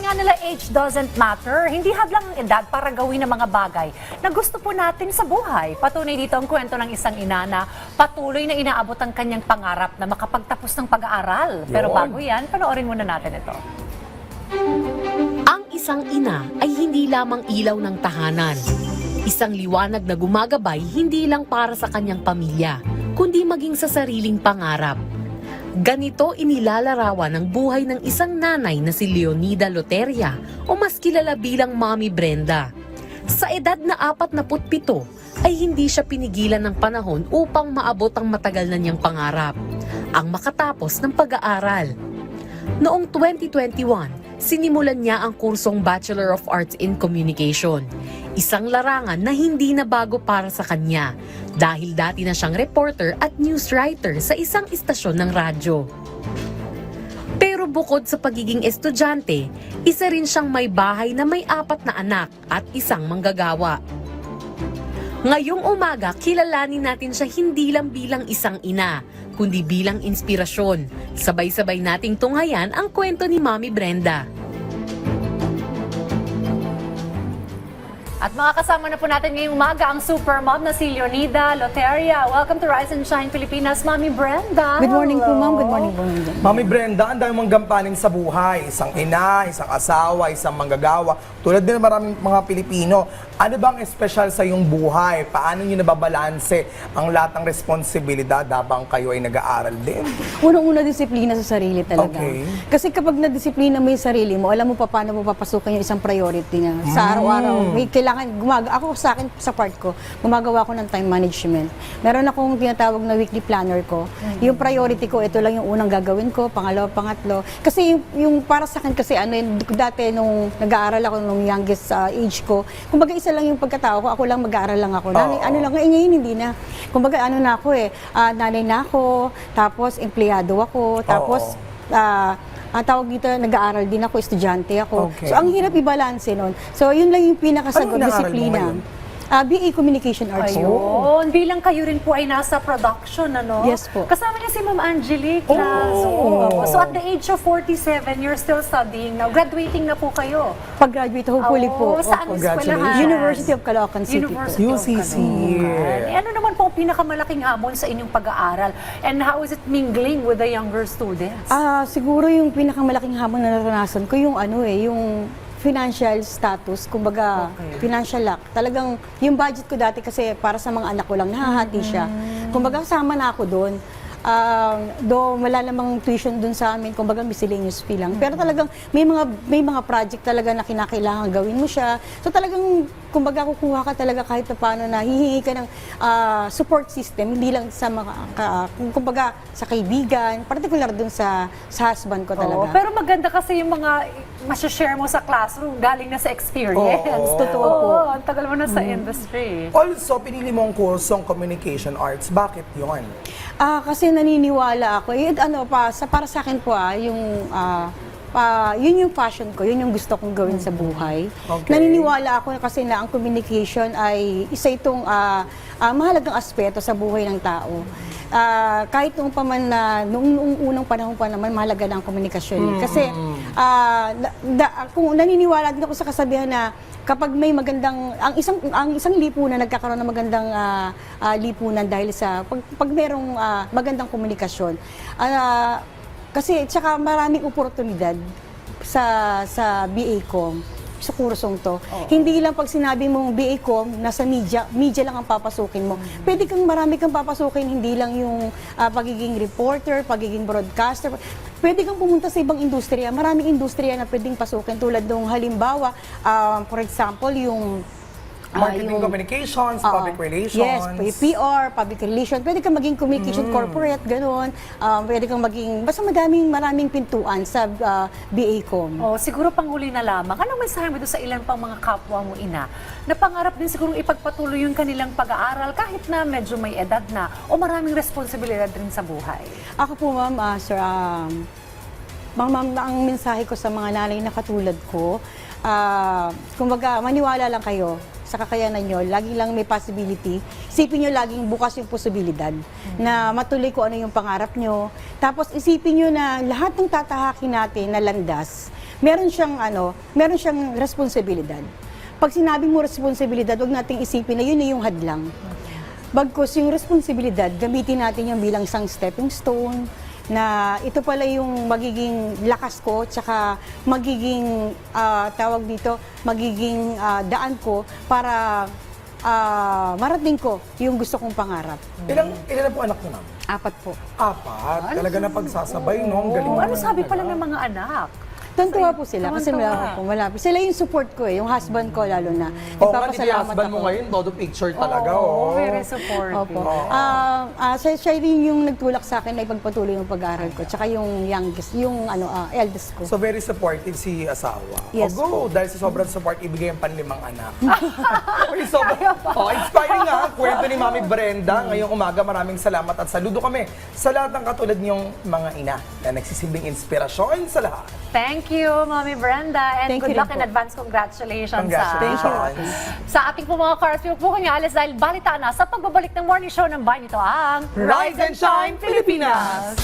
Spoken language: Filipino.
nga nila, age doesn't matter. Hindi hadlang ang edad para gawin ang mga bagay na gusto po natin sa buhay. Patunay dito ang kwento ng isang ina na patuloy na inaabot ang kanyang pangarap na makapagtapos ng pag-aaral. Pero bago yan, panoorin muna natin ito. Ang isang ina ay hindi lamang ilaw ng tahanan. Isang liwanag na gumagabay hindi lang para sa kanyang pamilya, kundi maging sa sariling pangarap. Ganito inilalarawan ang buhay ng isang nanay na si Leonida Loteria o mas kilala bilang Mommy Brenda. Sa edad na 47 ay hindi siya pinigilan ng panahon upang maabot ang matagal na niyang pangarap, ang makatapos ng pag-aaral. Noong 2021, sinimulan niya ang kursong Bachelor of Arts in Communication, isang larangan na hindi na bago para sa kanya dahil dati na siyang reporter at news writer sa isang istasyon ng radyo. Pero bukod sa pagiging estudyante, isa rin siyang may bahay na may 4 na anak at isang manggagawa. Ngayong umaga, kilalanin natin siya hindi lang bilang isang ina, kundi bilang inspirasyon. Sabay-sabay nating tunghayan ang kwento ni Mommy Brenda. At makakasama na po natin ngayong umaga ang supermom na si Leonida Loteria. Welcome to Rise and Shine Pilipinas, Mommy Brenda. Good morning po, Hello. ma'am. Good morning po. Mami Brenda, ang dami mong gampanin sa buhay. Isang ina, isang asawa, isang manggagawa. Tulad din ng maraming mga Pilipino. Ano bang espesyal sa iyong buhay? Paano niyo nababalanse ang lahat ng responsibilidad habang kayo ay nag-aaral din? Unang-una, disiplina sa sarili talaga. Okay. Kasi kapag na-disiplina mo yung sarili mo, alam mo pa paano mo papasukin yung isang priority niya. Sa araw-araw, may kailangan ako sa akin, sa part ko, gumagawa ko ng time management. Meron akong tinatawag na weekly planner ko. Yung priority ko, ito lang yung unang gagawin ko, pangalawa, pangatlo. Kasi yung para sa akin, kasi dati nung nag-aaral ako, nung youngest age ko, kumbaga isa lang yung pagkatao ko, ako lang mag-aaral lang ako. Ano lang, ngayon hindi na. Kumbaga ano na ako nanay na ako, tapos empleyado ako, tapos tawag dito, nag-aaral din ako, estudyante ako. Okay. So ang hirap i-balance nun. So yun lang yung pinakasagot, Ano inaaral mo disiplina. ngayon? BA Communication Arts. Ayun, bilang kayo rin po ay nasa production, ano? Yes po. Kasama niya si Ma'am Angelique. So at the age of 47, you're still studying now. Graduating na po kayo. Pag-graduate, hopefully po. Saan Opo. eskwelahan? University of Caloocan City University po. of UCC. Caloocan. Ano naman po ang pinakamalaking hamon sa inyong pag-aaral? And how is it mingling with the younger students? Siguro yung pinakamalaking hamon na naranasan ko, yung yung financial status, kumbaga financial lack. Talagang yung budget ko dati kasi para sa mga anak ko lang, nahahati siya. Kumbaga kasama na ako doon. Do wala namang tuition dun sa amin, kumbaga miscellaneous fee lang. Pero talagang may mga project talaga na kinakailangan gawin mo siya. So talagang kumbaga kukuha ka talaga kahit paano na hihingi ka ng support system, hindi lang sa mga kumbaga sa kaibigan, particular dun sa husband ko talaga. Pero maganda kasi yung mga masashare mo sa classroom galing na sa experience. Totoo po. Ang tagal mo na sa industry. Also, pinili mo ang kursong Communication Arts. Bakit yun? Kasi naniniwala ako, para sa akin po, yun yung passion ko, yun yung gusto kong gawin sa buhay. Okay. Naniniwala ako kasi na ang communication ay isa itong mahalagang aspeto sa buhay ng tao. Kahit noong noong unang panahon pa naman, mahalaga na ang komunikasyon. Kasi kung naniniwala din ako sa kasabihan na kapag may magandang, ang isang lipunan nagkakaroon ng magandang lipunan dahil sa pag merong magandang komunikasyon. Kasi tsaka maraming oportunidad sa BA-Com, sa kursong to. Hindi lang pag sinabi mong BA-Com, nasa media lang ang papasukin mo. Pwede marami kang papasukin, hindi lang yung pagiging reporter, pagiging broadcaster. Pwede kang pumunta sa ibang industriya. Maraming industriya na pwedeng pasukin tulad ng halimbawa, for example, yung Marketing Communications, Public Relations. Yes, PR, Public Relations. Pwede kang maging communication corporate, gano'n. Pwede kang maging, basta maraming pintuan sa BA-Com. Siguro panghuli na lamang. Anong mensahe mo doon sa ilan pang mga kapwa mo ina na pangarap din siguro ipagpatuloy yung kanilang pag-aaral kahit na medyo may edad na o maraming responsibilidad rin sa buhay? Ako po, ma'am, sir, ma'am, ang mensahe ko sa mga nanay na katulad ko, kumbaga, maniwala lang kayo sa kakayanan nyo, lagi lang may possibility. Isipin nyo laging bukas yung posibilidad na matuloy kung ano yung pangarap nyo. Tapos isipin nyo na lahat ng tatahakin natin na landas, meron siyang responsibilidad. Pag sinabi mo responsibilidad, huwag nating isipin na yun na yung hadlang. Bagkus yung responsibilidad, gamitin natin yung bilang isang stepping stone, na ito pala yung magiging lakas ko, tsaka magiging, magiging daan ko para marating ko yung gusto kong pangarap. Ilan na po anak niyo, ma'am? 4 po. 4. Talaga na pagsasabay, no? Ang galing Oh, ano naman sabi talaga. pala ng mga anak? Tuntua po sila kasi Tuwan-tuwa. malapit. Sila yung support ko yung husband ko lalo na. Oo nga, hindi yung husband mo ako. ngayon, todo picture talaga, Oo, oh. very supportive. Opo. Siya rin yung nagtulak sa akin na ipagpatuloy yung pag-aaral ko. Tsaka yung youngest, yung eldest ko. So very supportive si asawa. Yes Go! Dahil sa sobrang support, ibigay ang panlimang anak. Okay, inspiring nga ang kwento ni Mami Brenda. Ngayong umaga, maraming salamat at saludo kami sa lahat ng katulad niyong mga ina na nagsisilbing inspirasyon sa lahat. Thank you, Mami Brenda. And Thank good you luck rin in po. advance. Congratulations. Congratulations. Sa ating po mga cars, huwag po kami alis dahil balita na sa pagbabalik ng morning show ng bayan ito ang Rise and Shine, Pilipinas!